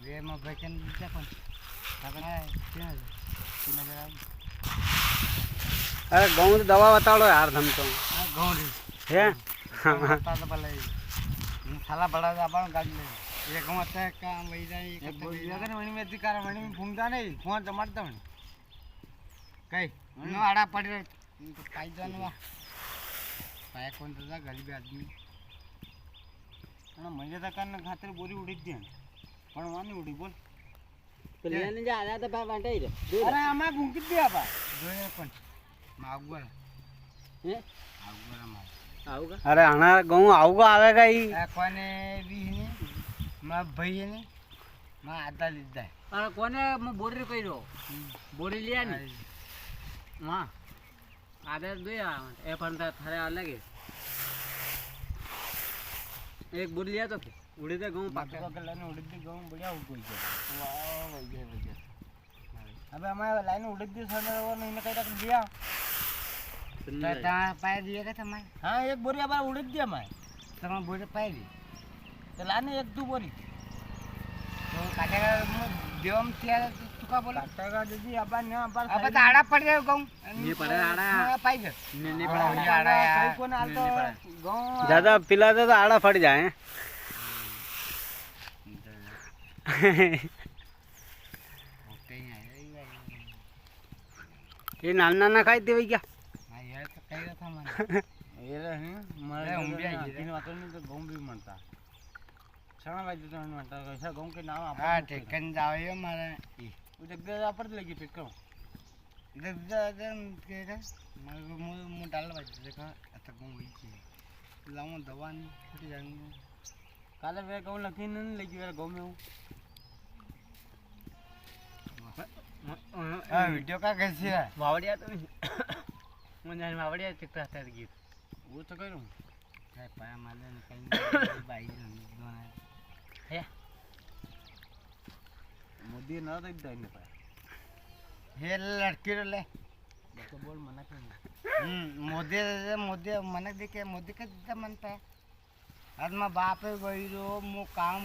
વેમાં ભાઈ બીજા પણ આપણે ક્યાં 3000 આવે. અરે ઘઉં તો દવા બતાડો યાર તમ તો આ ઘઉં હે હતા તો ભલે સાલા બડા આપણો ગાડી લે એ ઘઉં હતા કામ વહી જાય એક બોલ્યા કે વણી મેથી કાર વણી ભૂંગતા નહીં ફોન જમાડતા વણી કઈ નો આડા પડી કાઈ જવાનું પાય કોણ તો ગરીબ આદમી અને મને તો કાન ખાતર બોરી ઉડી જ દે પણ વાની ઉડી બોલ પેલાને જે આયા તો પા વાંટાઈ રે અરે આમાં ભૂંકી દે આપા જોયે પણ માગવા હે આગવા માગ આવું અરે આના ઘઉં આવું આવે કઈ આ કોને વીની માં ભાઈ ને માં આદા લીધા અરે કોને હું બોરી કર્યો બોરી લ્યા ને માં આદર દોયા એ પણ થારે અલગ એક બોરી લ્યા તો ઉડી દે ઘઉં પાકે તો લાઈન ઉડી દે ઘઉં બળ્યા ઉગઈ ગયા વાહ વઈ ગયા હવે અમારે લાઈન ઉડી દે સનરવાનો એને કઈ રાખ દિયા તા પાય દિયા કે તમારે હા એક બોરી આબાર ઉડી દે અમારે તમે બોરી પાય દી તો લાને એક દુ બોરી તો કાટેગા દેવમ ત્યાં ચુકા બોલ કાટેગા દીદી આબાર ને આબાર આબા તો આડા પડી જાય ઘઉં ને પડે આડા પાઈ ગયો ને પડે આડા કઈ કોને હાલતો ઘઉં દાદા પેલા તો આડા ફરી જાય એ નાના નાના ખાઈ દેવાઈ ગયા હા યાર તો કઈ રથા મને એ રે હે મારે ઊંઘી આવી ગઈ વાતો નહીં તો ઘઉં બી મળતા સણા વાજે તો મળતા કઈસા ઘઉં કે નામ આપા હા ઠેકન જાવે મારે उ जगह पर लगी पिक करो जगह के का मु डाल बाजू देखा आता घऊं वही છે लाऊं दवा नहीं छूटी जाएंगे काले वे घऊं लगी नहीं लगी वे घऊं में हूं हां वीडियो का कैसे है વાવડિયા તો મને વાવડિયા ચિકતા હતા ગીત वो तो करूं काय पाया माले ने कहीं बाई दोना હે मोदी ना देख दाइने पाया हे लड़की रे तो बोल मना कर मोदी मोदी मना देखे मोदी का मन पाया आज मां बाप गई रो मो काम